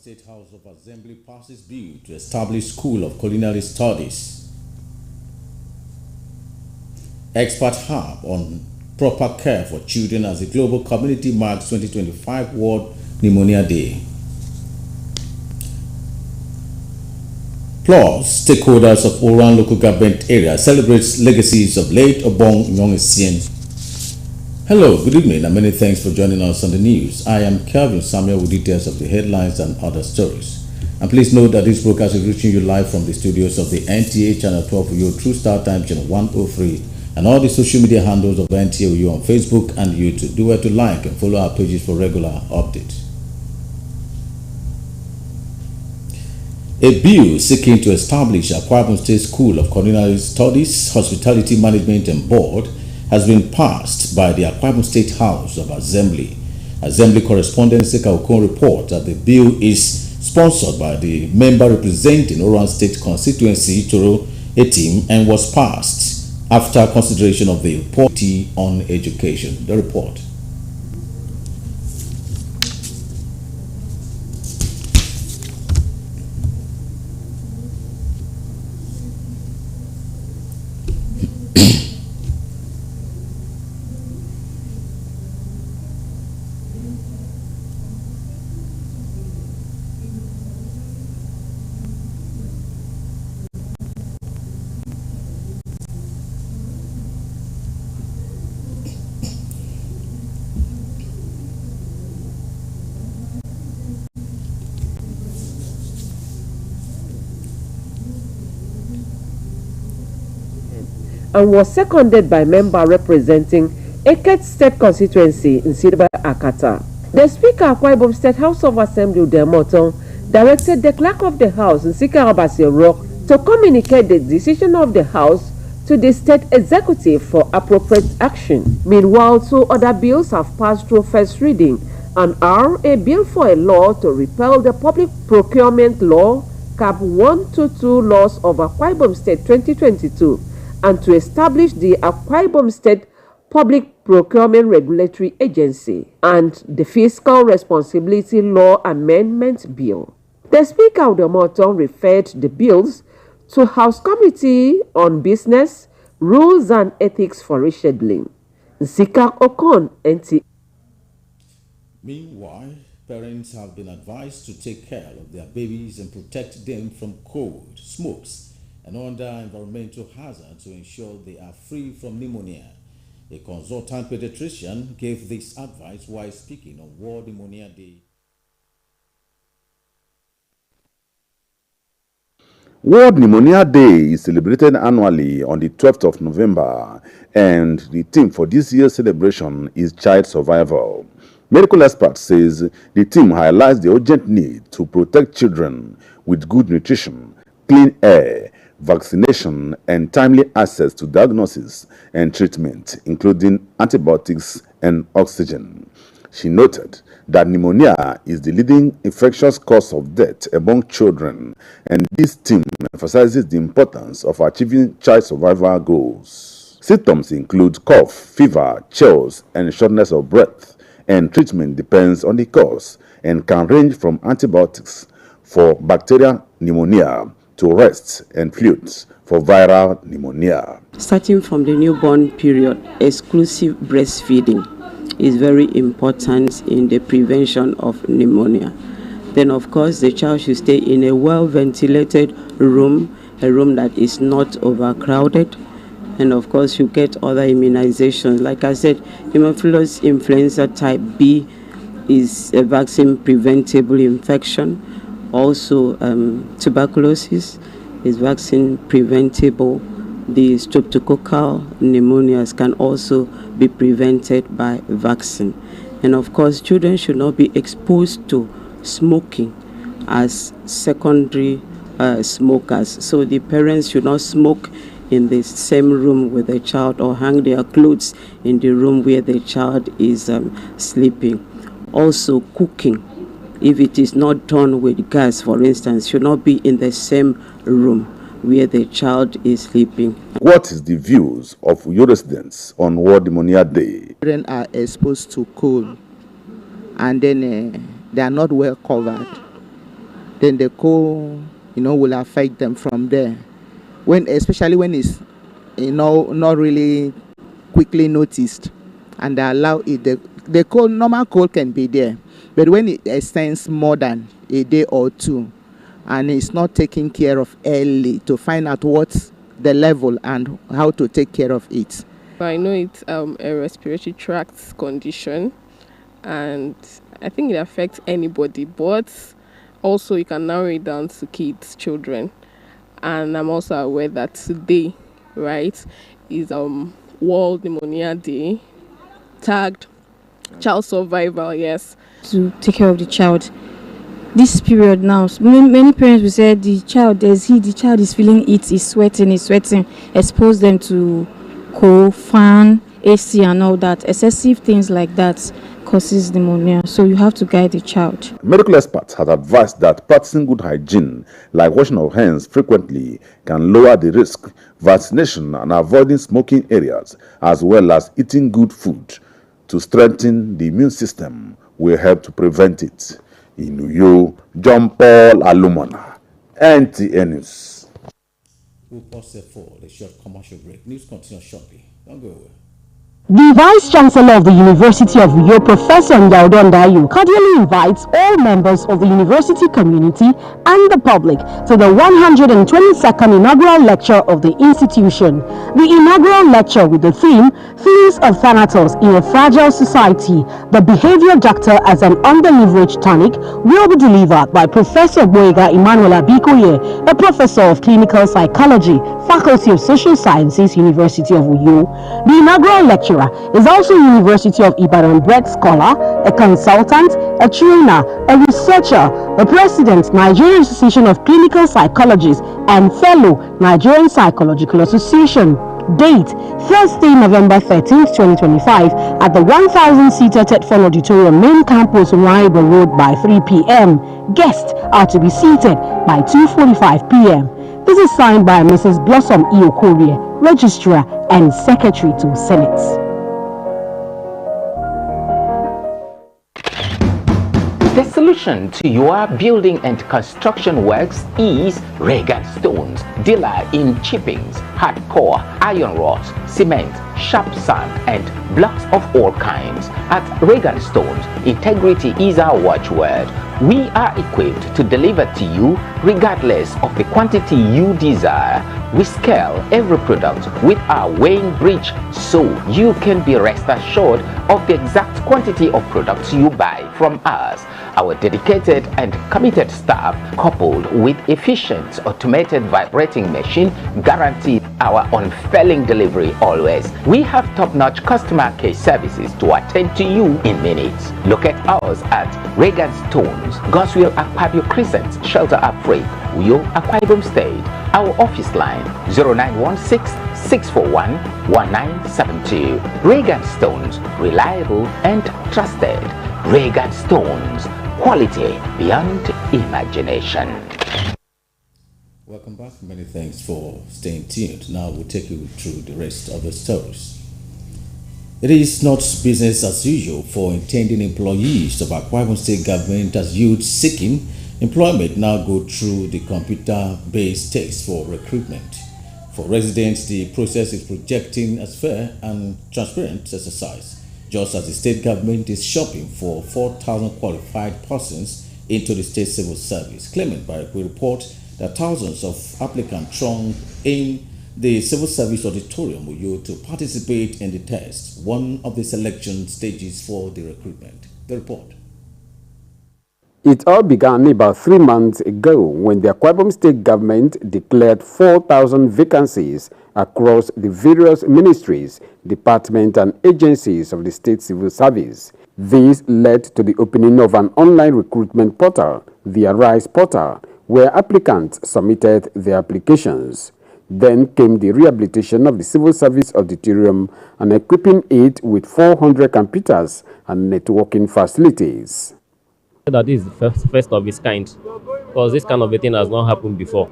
State House of Assembly passes bill to establish School of Culinary Studies. Expert hub on proper care for children as the global community marks 2025 World Pneumonia Day. Plus, stakeholders of Oran local government area celebrates legacies of late Obong Nyong-Essien. Hello, good evening, and many thanks for joining us on the news. I am Kelvin Samuel with details of the headlines and other stories. And please note that this broadcast is reaching you live from the studios of the NTA Channel 12 for your True Star Time Channel 103 and all the social media handles of NTA on Facebook and YouTube. Do well to like and follow our pages for regular updates. A bill seeking to establish Akwa Ibom State School of Culinary Studies, Hospitality Management and Board has been passed by the Akwa Ibom State House of Assembly. Assembly correspondent Seka Okon report that the bill is sponsored by the member representing Oran State constituency, Toro Etim, and was passed after consideration of the report on education. The report. And was seconded by member representing Eket State constituency in Sidba Akata. The Speaker of Akwa Ibom State House of Assembly, Udemoton, directed the clerk of the House, Nsika Abasi Rock, to communicate the decision of the House to the State Executive for appropriate action. Meanwhile, two other bills have passed through first reading and are a bill for a law to repeal the Public Procurement Law, Cap 122 laws of Akwa Ibom State 2022, and to establish the Akwa Ibom State Public Procurement Regulatory Agency, and the Fiscal Responsibility Law Amendment Bill. The Speaker of the Moton referred the bills to House Committee on Business, Rules and Ethics for rescheduling. Nsika Okon, NT. Meanwhile, parents have been advised to take care of their babies and protect them from cold, smokes, and other environmental hazards to ensure they are free from pneumonia. A consultant pediatrician gave this advice while speaking on World Pneumonia Day. World Pneumonia Day is celebrated annually on the 12th of November, and the theme for this year's celebration is child survival. Medical experts says the theme highlights the urgent need to protect children with good nutrition, clean air, vaccination, and timely access to diagnosis and treatment, including antibiotics and oxygen. She noted that pneumonia is the leading infectious cause of death among children, and this theme emphasizes the importance of achieving child survival goals. Symptoms include cough, fever, chills, and shortness of breath, and treatment depends on the cause and can range from antibiotics for bacterial pneumonia to rest and fluids for viral pneumonia. Starting from the newborn period, exclusive breastfeeding is very important in the prevention of pneumonia. Then, of course, the child should stay in a well-ventilated room, a room that is not overcrowded. And, of course, you get other immunizations. Like I said, Haemophilus influenza type B is a vaccine-preventable infection. Also, tuberculosis is vaccine preventable. The streptococcal pneumonias can also be prevented by vaccine. And of course, children should not be exposed to smoking as secondary smokers. So the parents should not smoke in the same room with the child or hang their clothes in the room where the child is sleeping. Also, cooking, if it is not done with gas, for instance, should not be in the same room where the child is sleeping. What is the views of your residents on World Pneumonia Day? Children are exposed to cold, and then they are not well covered. then the cold, will affect them from there. Especially when it's, not really quickly noticed, and they allow it. The cold, normal cold can be there, but when it extends more than a day or two, and it's not taken care of early to find out what's the level and how to take care of it. I know it's a respiratory tract condition, and I think it affects anybody, but also you can narrow it down to kids, children. And I'm also aware that today, right, is World Pneumonia Day, tagged child survival, yes. To take care of the child. This period now, many parents will say the child is feeling it, is sweating, expose them to cold, fan, AC and all that. Excessive things like that causes pneumonia, so you have to guide the child. Medical experts have advised that practicing good hygiene, like washing of hands frequently, can lower the risk. Vaccination and avoiding smoking areas, as well as eating good food to strengthen the immune system, will help to prevent it. In Uyo, John Paul Alumona, NTA News. We'll pause there for a short commercial break. News continues shortly. Don't go away. The Vice Chancellor of the University of Uyo, Professor Ndaudo Ndayu, cordially invites all members of the university community and the public to the 122nd inaugural lecture of the institution. The inaugural lecture, with the theme, Themes of Thanatos in a Fragile Society, the Behavior Doctor as an Under-Leveraged Tonic, will be delivered by Professor Boyega Emmanuel Abikoye, a professor of clinical psychology, Faculty of Social Sciences, University of Uyo. The inaugural lecturer is also University of Ibadan bred scholar, a consultant, a trainer, a researcher, a president, Nigerian Association of Clinical Psychologists, and fellow Nigerian Psychological Association. Date, Thursday, November 13th, 2025, at the 1,000-seater Tetfon Auditorium, main campus, Raiba Road, by 3 p.m. Guests are to be seated by 2:45 p.m. This is signed by Mrs. Blossom E. Okorie, Registrar and Secretary to Senate. The solution to your building and construction works is Regan Stones, dealer in chippings, hardcore, iron rods, cement, sharp sand, and blocks of all kinds. At Regan Stones, integrity is our watchword. We are equipped to deliver to you regardless of the quantity you desire. We scale every product with our weighing bridge, so you can be rest assured of the exact quantity of products you buy from us. Our dedicated and committed staff, coupled with efficient automated vibrating machine, guarantee our unfailing delivery always. We have top-notch customer care services to attend to you in minutes. Locate us at Regan Stones, Goswell Akpabio Crescent, Shelter Upgrade, Uyo, Akwa Ibom State. Our office line 0916-641-1972. Regan Stones, reliable and trusted. Regan Stones, quality beyond imagination. Welcome back. Many thanks for staying tuned. Now we'll take you through the rest of the stories. It is not business as usual for intending employees of Akwa Ibom State government as youth seeking employment now go through the computer-based test for recruitment. For residents, the process is projecting as fair and transparent exercise, just as the state government is shopping for 4,000 qualified persons into the state civil service. Claimant Barrick report that thousands of applicants throng in the civil service auditorium Uyo to participate in the test, one of the selection stages for the recruitment. The report. It all began about 3 months ago when the Akwa Ibom State government declared 4,000 vacancies across the various ministries, departments and agencies of the state civil service. This led to the opening of an online recruitment portal, the Arise portal, where applicants submitted their applications. Then came the rehabilitation of the civil service auditorium and equipping it with 400 computers and networking facilities. That is the first of its kind, because this kind of a thing has not happened before,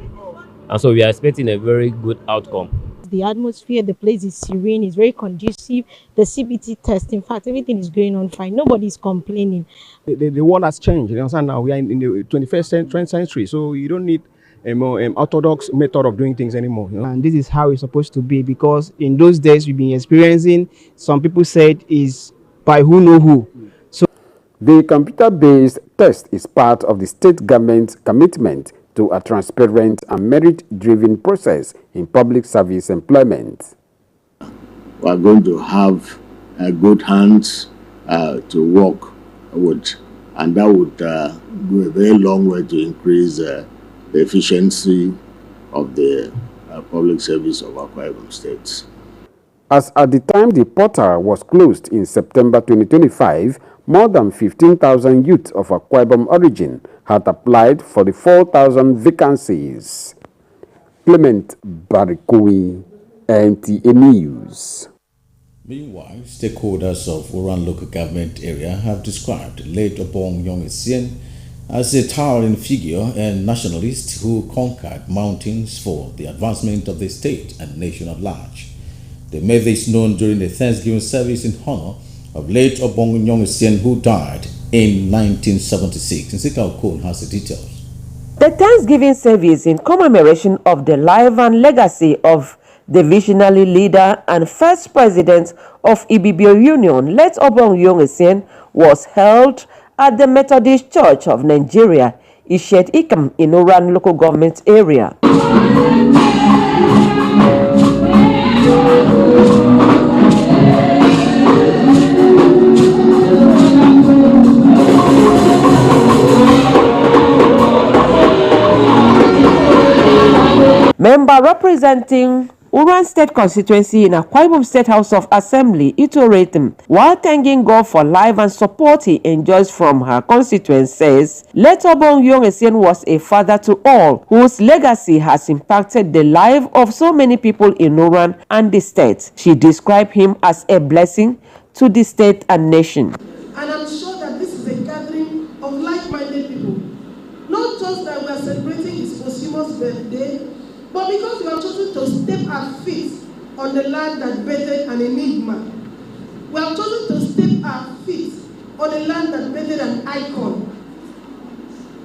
and so we are expecting a very good outcome. the atmosphere. The place is serene, it's very conducive. The CBT test, in fact, everything is going on fine. Nobody's complaining. The world has changed. You understand now? We are in the 21st century, so you don't need a more orthodox method of doing things anymore. You know? And this is how it's supposed to be, because in those days we've been experiencing, some people said is by who know who. So the computer-based test is part of the state government's commitment to a transparent and merit-driven process in public service employment. We are going to have good hands to work with, and that would go a very long way to increase the efficiency of the public service of Akwa Ibom State. As at the time the portal was closed in September 2025, more than 15,000 youth of Akwa Ibom origin had applied for the 4,000 vacancies. Clement Barikui, NTA News. Meanwhile, stakeholders of Uran local government area have described late Obong Yong Essien as a towering figure and nationalist who conquered mountains for the advancement of the state and nation at large. They made this known during the Thanksgiving service in honor of late Obong Yong Essien, who died in 1976. Nsika Okon has the details. The Thanksgiving service in commemoration of the life and legacy of the visionary leader and first president of Ibibio Union, late Obong Yong Essien, was held at the Methodist Church of Nigeria, Ishet Ikam, in Uran local government area. Member representing Uran State constituency in Akwa Ibom State House of Assembly, Ito Retim, while thanking God for life and support he enjoys from her constituents, says late Obong Yong Essien was a father to all, whose legacy has impacted the life of so many people in Uran and the state. She described him as a blessing to the state and nation. And I'm sure that this is a gathering of like-minded people. Not just that we are celebrating his posthumous birthday, but because we have chosen to step our feet on the land that birthed an enigma. We have chosen to step our feet on the land that birthed an icon.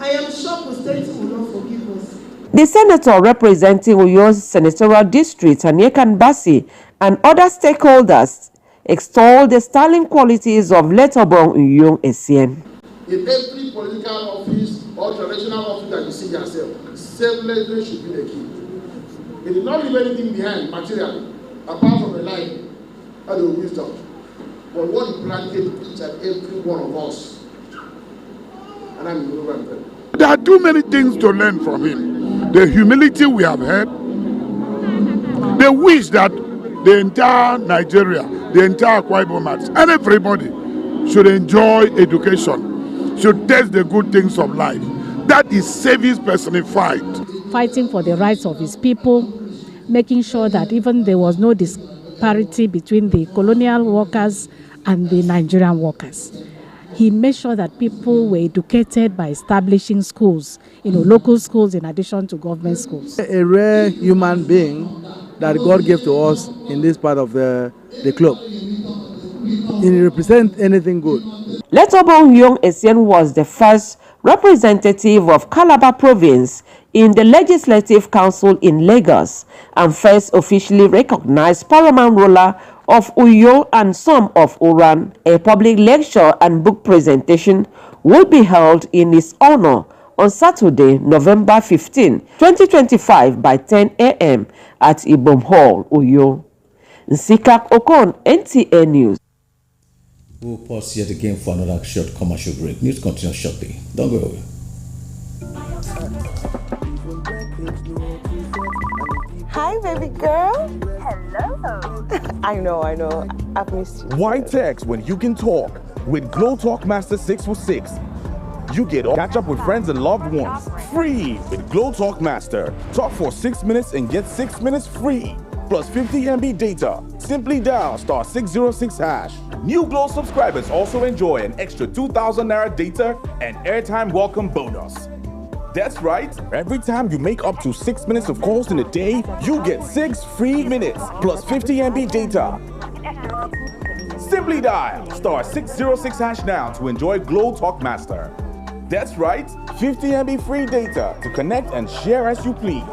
I am sure posterity will not forgive us. The senator representing Uyo's senatorial district, Anyekan Basi, and other stakeholders extolled the sterling qualities of late Obong Yong Essien. In every political office or traditional office that you see yourself, selflessness should be the key. He did not leave anything behind materially, apart from the life and the wisdom. But what he planted each and every one of us. And I'm in. There are too many things to learn from him. The humility we have had, the wish that the entire Nigeria, the entire Akwa Ibomers, and everybody should enjoy education, should taste the good things of life. That is service personified. Fighting for the rights of his people, making sure that even there was no disparity between the colonial workers and the Nigerian workers. He made sure that people were educated by establishing schools, local schools in addition to government schools. A rare human being that God gave to us in this part of the club. He represents anything good. Late Obong Yong Essien was the first representative of Calabar Province in the Legislative Council in Lagos and first officially recognized paramount ruler of Uyo and some of Uran. A public lecture and book presentation will be held in his honor on Saturday, November 15, 2025 by 10 a.m. at Ibom Hall, Uyo. Nsikak Okon, NTA News. We'll pause yet again for another short commercial break. News continues shortly. Don't go away. Hi, baby girl. Hello. I know. I've missed you. Why text when you can talk? With Glow Talk Master 6 for 6. You get all catch up with friends and loved ones. Free with Glow Talk Master. Talk for 6 minutes and get 6 minutes free. Plus 50 MB data. Simply dial *606#. New Glow subscribers also enjoy an extra 2,000 Naira data and airtime welcome bonus. That's right. Every time you make up to 6 minutes of calls in a day, you get 6 free minutes plus 50 MB data. Simply dial *606# now to enjoy Glow Talk Master. That's right, 50 MB free data to connect and share as you please.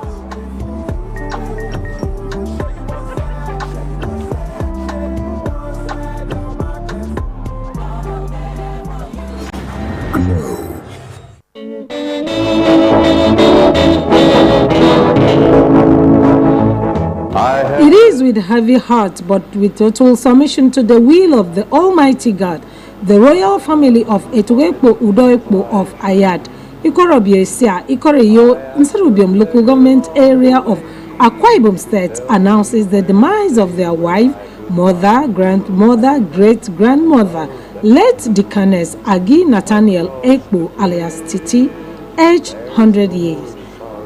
It is with heavy heart, but with total submission to the will of the Almighty God, the royal family of Etuekpo Udoekpo of Ayad, Ikorobiesia, Ikoreyo, Nserubium local government area of Akwa Ibom State announces the demise of their wife, mother, grandmother, great-grandmother, late Deaconess Agi Nathaniel Ekpo alias Titi, aged 100 years.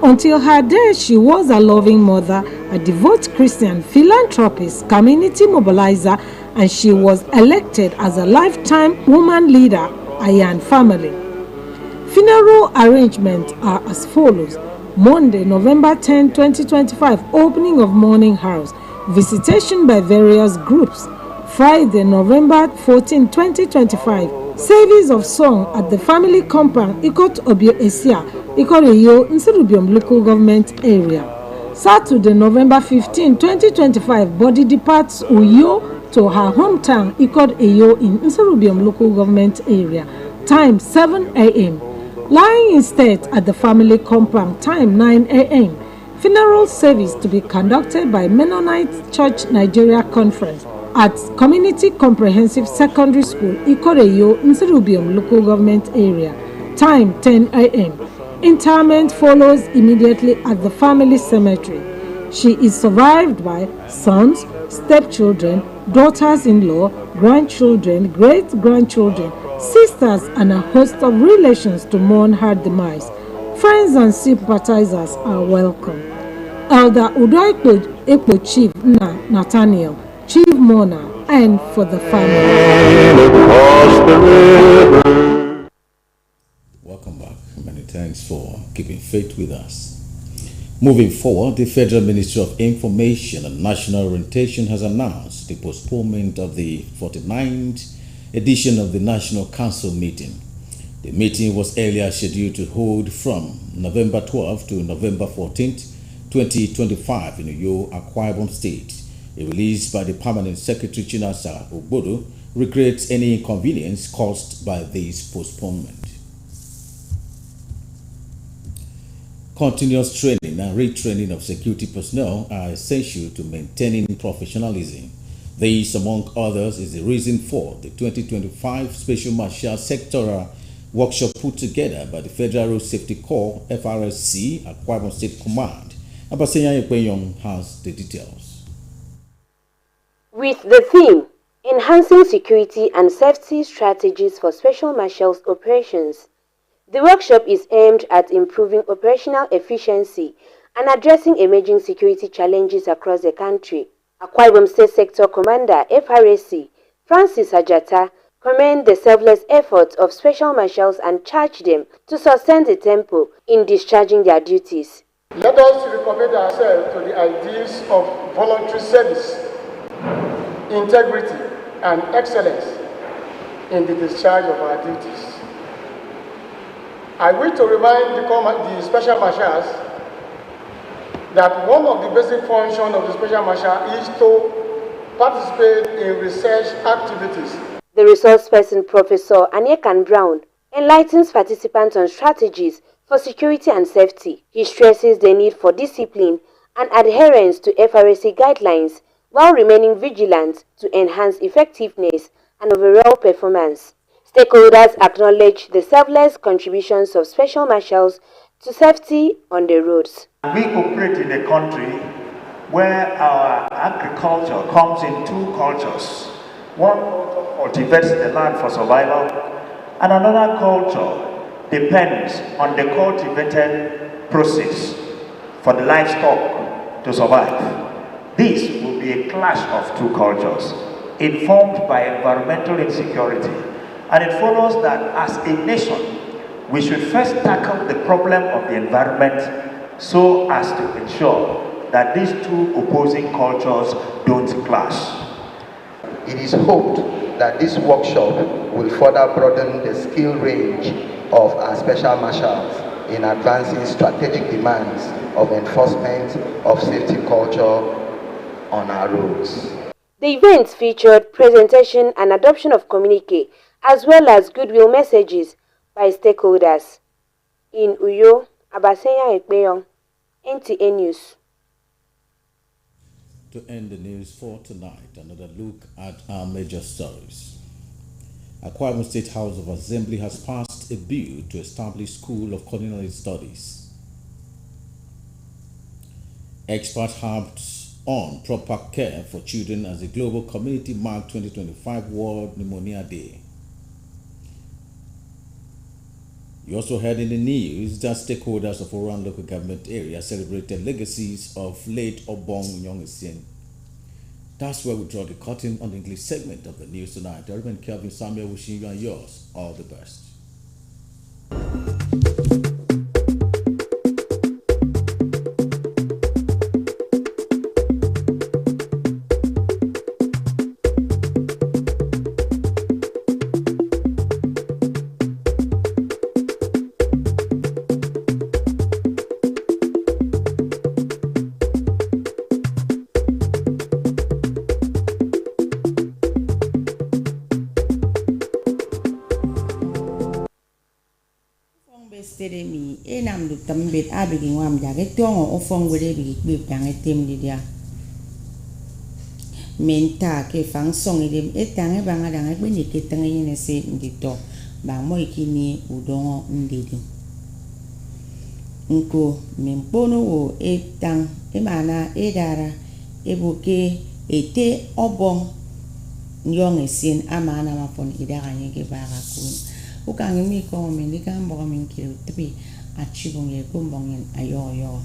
Until her death, she was a loving mother, a devout Christian, philanthropist, community mobilizer, and she was elected as a lifetime woman leader, Ayan family. Funeral arrangements are as follows. Monday, November 10, 2025, opening of mourning house, visitation by various groups. Friday, November 14, 2025, service of song at the family compound Ikot Obio Esia, Ikoreyo, Nserubium local government area. Saturday, November 15, 2025, body departs Uyo to her hometown Ikot Eyo in Nserubium local government area. Time 7 a.m. Lying in state at the family compound. Time 9 a.m. Funeral service to be conducted by Mennonite Church Nigeria Conference at Community Comprehensive Secondary School, Ikoreyo, Nserubium local government area. Time 10 a.m. Interment follows immediately at the family cemetery. She is survived by sons, stepchildren, daughters-in-law, grandchildren, great-grandchildren, sisters, and a host of relations to mourn her demise. Friends and sympathizers are welcome. Elder Udoekpo Chief Nathaniel, Chief Mourner, and for the family. Welcome back. Many thanks for keeping faith with us. Moving forward, the Federal Ministry of Information and National Orientation has announced the postponement of the 49th edition of the National Council meeting. The meeting was earlier scheduled to hold from November 12 to November 14, 2025 in Uyo, Akwa Ibom State. A release by the Permanent Secretary Chinasa Ogbodo regrets any inconvenience caused by this postponement. Continuous training and retraining of security personnel are essential to maintaining professionalism. This, among others, is the reason for the 2025 Special Marshal Sectoral Workshop put together by the Federal Road Safety Corps, FRSC, Akwa Ibom State Command. Abasenya Yekwenyong has the details. With the theme, Enhancing Security and Safety Strategies for Special Marshals Operations, the workshop is aimed at improving operational efficiency and addressing emerging security challenges across the country. Akwa Ibom State Sector Commander, FRSC, Francis Ajata, commended the selfless efforts of special marshals and charged them to sustain the tempo in discharging their duties. Let us recommend ourselves to the ideals of voluntary service, integrity, and excellence in the discharge of our duties. I wish to remind the special marshals that one of the basic functions of the special marshal is to participate in research activities. The resource person, Professor Anyekan Brown, enlightens participants on strategies for security and safety. He stresses the need for discipline and adherence to FRSC guidelines while remaining vigilant to enhance effectiveness and overall performance. Stakeholders acknowledge the selfless contributions of special marshals to safety on the roads. We operate in a country where our agriculture comes in two cultures. One culture cultivates the land for survival, and another culture depends on the cultivated process for the livestock to survive. This will be a clash of two cultures, informed by environmental insecurity. And it follows that as a nation, we should first tackle the problem of the environment so as to ensure that these two opposing cultures don't clash. It is hoped that this workshop will further broaden the skill range of our special marshals in advancing strategic demands of enforcement of safety culture on our roads. The event featured presentation and adoption of communique as well as goodwill messages by stakeholders. In Uyo, Abasenya Ekpeyon, NTA News. To end the news for tonight, another look at our major stories. Akwa Ibom State House of Assembly has passed a bill to establish School of Culinary Studies. Experts harped on proper care for children as the global community marked 2025 World Pneumonia Day. You also heard in the news that stakeholders of Oran local government area celebrated legacies of late Obong Nyong-Essien. That's where we draw the curtain on the English segment of the news tonight. I remain Kelvin Samuel wishing you and yours all the best. Mi enam du tambet abigi ngam jage tongo ofong wele bigi bib dange tem dia menta ke fang song idem etange banga dange bini ke tange yene se ndito ba mo ikini udongo ndidi nko mempono wo etang emana edara ebuke ete obong Nyong-Essien amana mapon idara nyege bara kun ukang mi ko mi kan bo min kilo tapi achibong ye kumbong ayo yo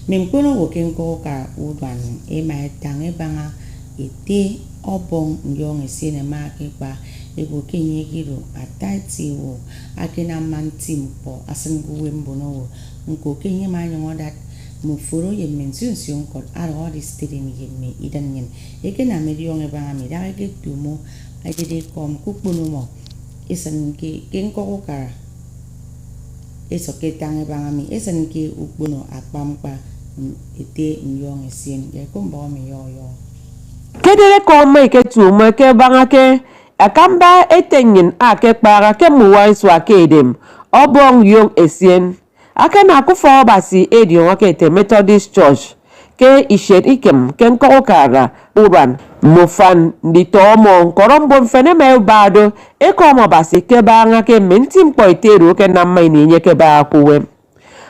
min kono wo ken ko ka udwan e ma tang e banga ite obong Nyong-Essien ma ke ba e go kenye giro atati wo akena mantim po asan go wembo no nko kenye ma nyo dat mu furo ye mention sion ko aro di stede mi yemi idan yen e kena me yong e banga mi da ke tumo ajede kom kukbunu mo esan ke kenko ka eso ke tange bangami esan ke ukbuno akpampa ete Nyong-Essien ye kombo mi yo kedere ko me ke tumo ke banga ke akamba etenyin ake kpara ke muwa isu akedem obong Nyong-Essien akana ku fo basi edion ke te Methodist Church ke ishet ikem ken ko kara uran mofan di tomo korombo fene me bado e komo basi ke banga ke mentim poiteru ke namma ni nye ke ba kuwe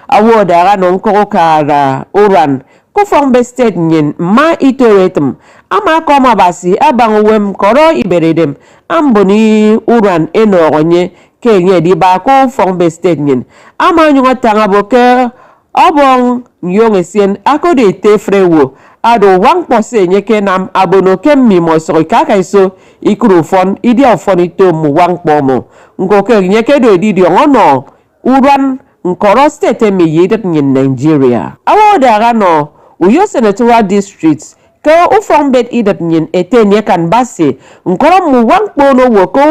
awoda ga non ko kara uran ku fombe state nyen ma itoretum ama komo basi abangwem koro iberedem amboni uran enoronye ke nye di ba ko fombe state nyen ama nyunga tanga boke obong Nyong-Essien akode te frewo ado wang pose nyeke nam abono kem mi mo so kaka iso ikrofon idi afoni to mu wang pomo ngoke nyeke do idi ngono uran nkoro state mi yedet nyin Nigeria awoda gano Uyo Senatorial District ke ufong bet idet nyin etenye kan base nkoro mu wang pono wo ko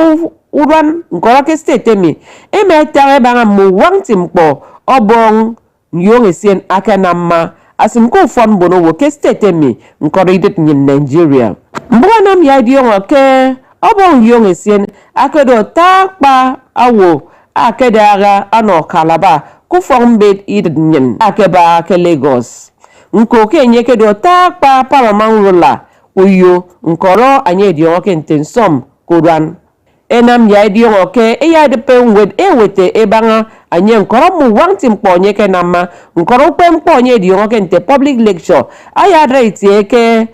uran nkoro ke state mi eme tare banga mu wang timpo obong Nyong-Essien akanama asimko fon bono wo ke state mi nkoro idet nyin Nigeria mbona mi adio ke obong Nyong-Essien akedo takpa awo akedara ano kalaba ku fon bet idet nyin akeba ke Lagos nko ke nyeke do takpa paramangula uyo nkoro anye dio ke ntensom kuran enam ya dio ke ya de penwed ewete ebanga anye nkoro mu wanti mponye ke nama nkoro pemponye dio ke nte public lecture aya rate ke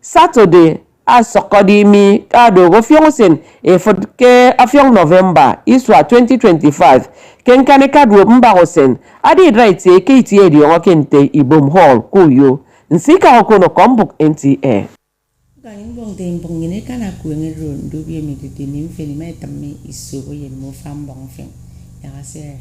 Saturday asokodi mi ado go fionsen e fotke afiong November iswa 2025 kenkane kadwo mbagosen adi rate ke itie dio ke nte Ibom Hall kuyo nsika okono kombuk NTA Kangin bong tempong ini kan aku yang ngerun, dua biar mi titi ni mfeni mai tammi isu ko yen mo fam bong feng. Yɛase.